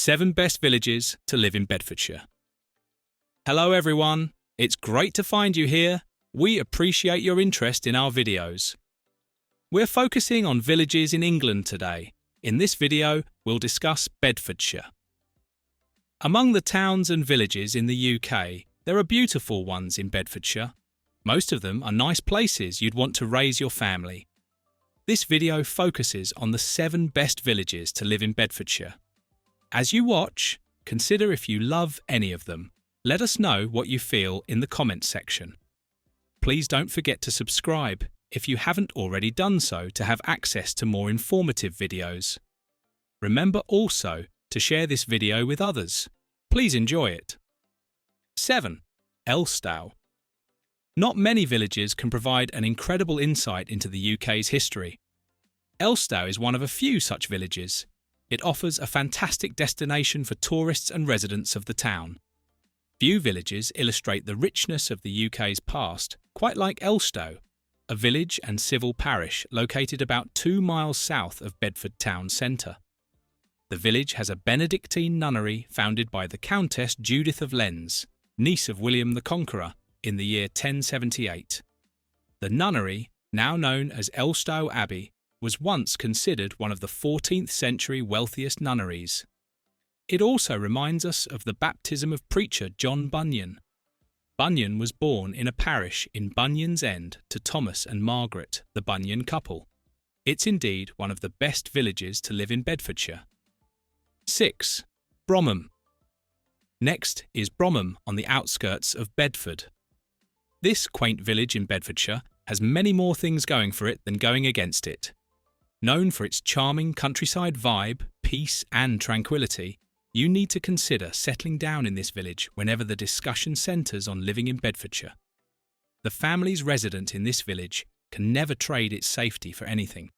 7 best villages to live in Bedfordshire. Hello everyone, it's great to find you here. We appreciate your interest in our videos. We're focusing on villages in England today. In this video, we'll discuss Bedfordshire. Among the towns and villages in the UK, there are beautiful ones in Bedfordshire. Most of them are nice places you'd want to raise your family. This video focuses on the 7 best villages to live in Bedfordshire. As you watch, consider if you love any of them. Let us know what you feel in the comments section. Please don't forget to subscribe if you haven't already done so to have access to more informative videos. Remember also to share this video with others. Please enjoy it. 7. Elstow. Not many villages can provide an incredible insight into the UK's history. Elstow is one of a few such villages. It offers a fantastic destination for tourists and residents of the town. Few villages illustrate the richness of the UK's past, quite like Elstow, a village and civil parish located about 2 miles south of Bedford town centre. The village has a Benedictine nunnery founded by the Countess Judith of Lens, niece of William the Conqueror, in the year 1078. The nunnery, now known as Elstow Abbey, was once considered one of the 14th century wealthiest nunneries. It also reminds us of the baptism of preacher John Bunyan. Bunyan was born in a parish in Bunyan's End to Thomas and Margaret, the Bunyan couple. It's indeed one of the best villages to live in Bedfordshire. 6. Bromham. Next is Bromham on the outskirts of Bedford. This quaint village in Bedfordshire has many more things going for it than going against it. Known for its charming countryside vibe, peace and tranquility, you need to consider settling down in this village whenever the discussion centres on living in Bedfordshire. The families resident in this village can never trade its safety for anything.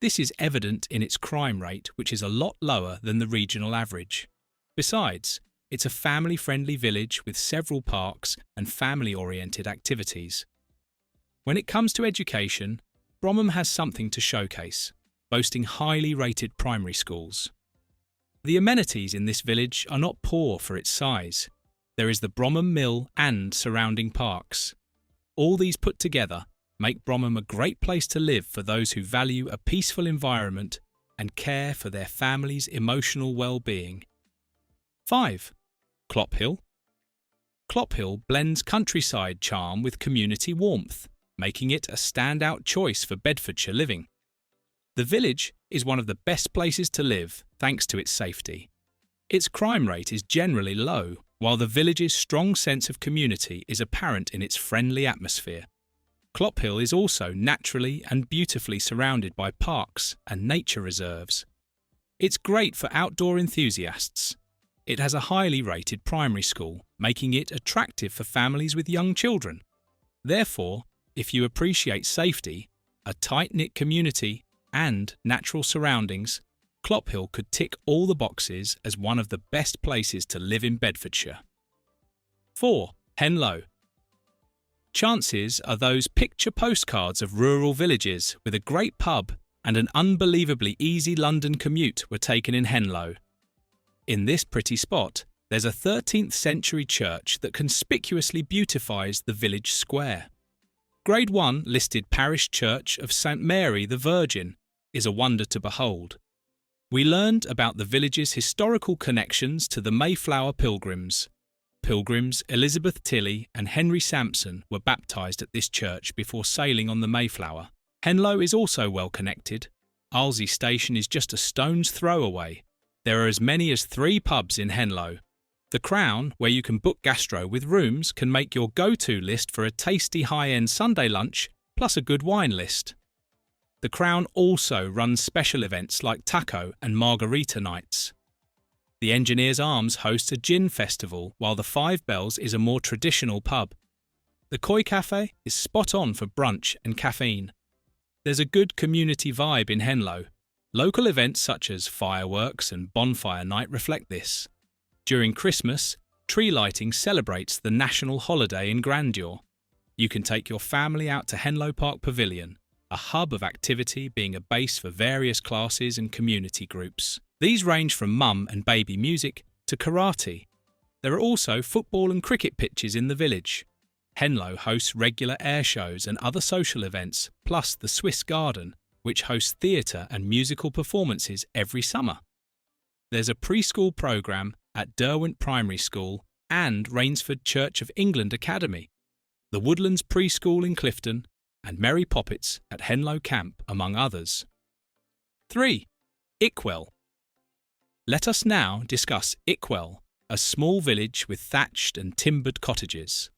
This is evident in its crime rate, which is a lot lower than the regional average. Besides, it's a family-friendly village with several parks and family-oriented activities. When it comes to education, Bromham has something to showcase, boasting highly rated primary schools. The amenities in this village are not poor for its size. There is the Bromham Mill and surrounding parks. All these put together make Bromham a great place to live for those who value a peaceful environment and care for their family's emotional well-being. 5. Kloppill. Kloppill blends countryside charm with community warmth, making it a standout choice for Bedfordshire living. The village is one of the best places to live thanks to its safety. Its crime rate is generally low, while the village's strong sense of community is apparent in its friendly atmosphere. Kloppill is also naturally and beautifully surrounded by parks and nature reserves. It's great for outdoor enthusiasts. It has a highly rated primary school, making it attractive for families with young children. Therefore, if you appreciate safety, a tight-knit community, and natural surroundings, Kloppill could tick all the boxes as one of the best places to live in Bedfordshire. 4. Henlo. Chances are those picture postcards of rural villages with a great pub and an unbelievably easy London commute were taken in Henlo. In this pretty spot, there's a 13th century church that conspicuously beautifies the village square. Grade 1 listed Parish Church of St Mary the Virgin is a wonder to behold. We learned about the village's historical connections to the Mayflower Pilgrims. Pilgrims Elizabeth Tilley and Henry Sampson were baptised at this church before sailing on the Mayflower. Henlo is also well connected. Arlesey Station is just a stone's throw away. There are as many as 3 pubs in Henlo. The Crown, where you can book gastro with rooms, can make your go-to list for a tasty high-end Sunday lunch, plus a good wine list. The Crown also runs special events like taco and margarita nights. The Engineers Arms hosts a gin festival, while the Five Bells is a more traditional pub. The Koi Cafe is spot on for brunch and caffeine. There's a good community vibe in Henlo. Local events such as fireworks and bonfire night reflect this. During Christmas, tree lighting celebrates the national holiday in grandeur. You can take your family out to Henlo Park Pavilion, a hub of activity being a base for various classes and community groups. These range from mum and baby music to karate. There are also football and cricket pitches in the village. Henlo hosts regular air shows and other social events, plus the Swiss Garden, which hosts theatre and musical performances every summer. There's a preschool programme at Derwent Primary School and Rainsford Church of England Academy, the Woodlands Preschool in Clifton, and Merry Poppets at Henlo Camp, among others. 3. Ickwell. Let us now discuss Ickwell, a small village with thatched and timbered cottages.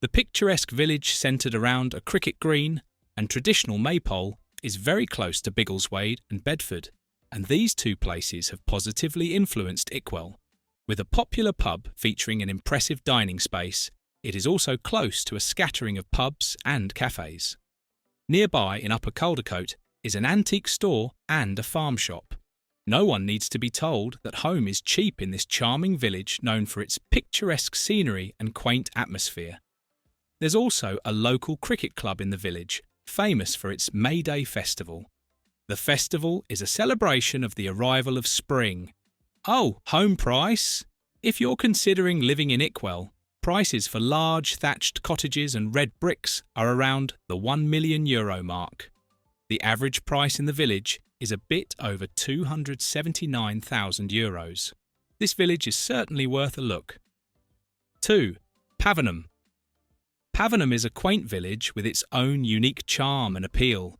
The picturesque village centred around a cricket green and traditional maypole is very close to Biggleswade and Bedford, and these two places have positively influenced Ickwell. With a popular pub featuring an impressive dining space, it is also close to a scattering of pubs and cafes. Nearby in Upper Caldercote is an antique store and a farm shop. No one needs to be told that home is cheap in this charming village known for its picturesque scenery and quaint atmosphere. There's also a local cricket club in the village, famous for its May Day festival. The festival is a celebration of the arrival of spring. Oh, home price? If you're considering living in Ickwell, prices for large thatched cottages and red bricks are around the €1 million mark. The average price in the village is a bit over €279,000. This village is certainly worth a look. 2. Pavanham. Pavanham is a quaint village with its own unique charm and appeal.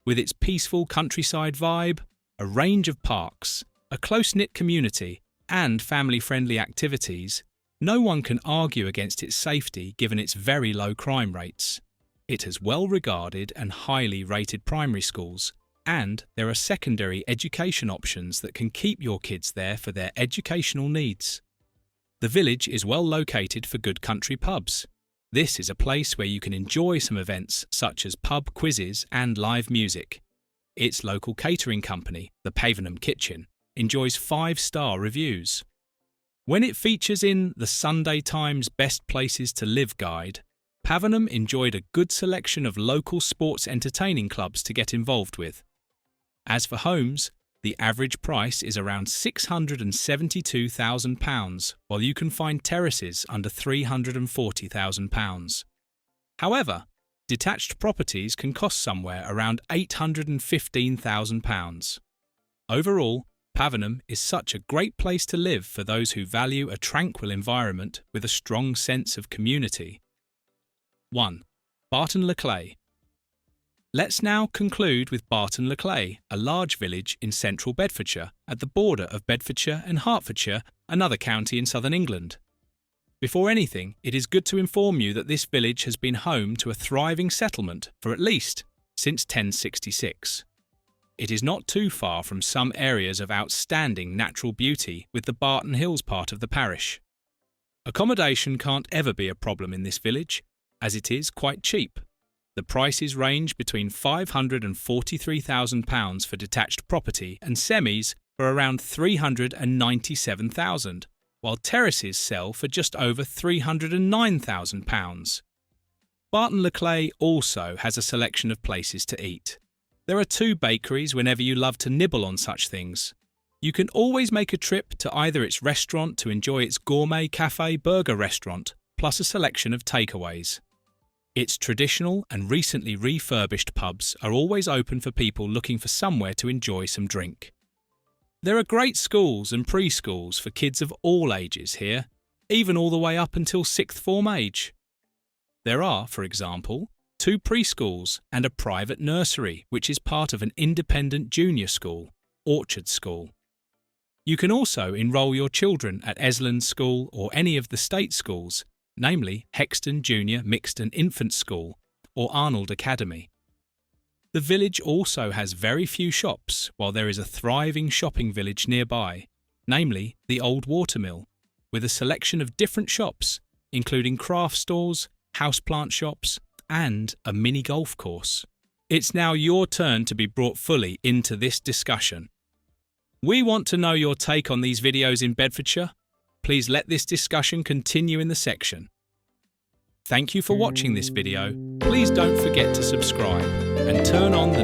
With its peaceful countryside vibe, a range of parks, a close-knit community, and family-friendly activities, no one can argue against its safety given its very low crime rates. It has well-regarded and highly rated primary schools, and there are secondary education options that can keep your kids there for their educational needs. The village is well located for good country pubs. This is a place where you can enjoy some events such as pub quizzes and live music. Its local catering company, the Pavanham Kitchen, enjoys 5-star reviews. When it features in the Sunday Times Best Places to Live guide, Pavanham enjoyed a good selection of local sports entertaining clubs to get involved with. As for homes, the average price is around £672,000, while you can find terraces under £340,000. However, detached properties can cost somewhere around £815,000. Overall, Pavanham is such a great place to live for those who value a tranquil environment with a strong sense of community. 1. Barton Llay. Let's now conclude with Barton Llay, a large village in central Bedfordshire, at the border of Bedfordshire and Hertfordshire, another county in southern England. Before anything, it is good to inform you that this village has been home to a thriving settlement for at least since 1066. It is not too far from some areas of outstanding natural beauty with the Barton Hills part of the parish. Accommodation can't ever be a problem in this village, as it is quite cheap. The prices range between £543,000 for detached property and semis for around £397,000, while terraces sell for just over £309,000. Barton Llay also has a selection of places to eat. There are 2 bakeries whenever you love to nibble on such things. You can always make a trip to either its restaurant to enjoy its gourmet cafe burger restaurant, plus a selection of takeaways. Its traditional and recently refurbished pubs are always open for people looking for somewhere to enjoy some drink. There are great schools and preschools for kids of all ages here, even all the way up until 6th form age. There are, for example, 2 preschools and a private nursery, which is part of an independent junior school, Orchard School. You can also enrol your children at Esland School or any of the state schools, namely Hexton Junior Mixed and Infant School or Arnold Academy. The village also has very few shops, while there is a thriving shopping village nearby, namely the Old Watermill, with a selection of different shops, including craft stores, houseplant shops, and a mini golf course. It's now your turn to be brought fully into this discussion. We want to know your take on these videos in Bedfordshire. Please let this discussion continue in the section. Thank you for watching this video. Please don't forget to subscribe and turn on the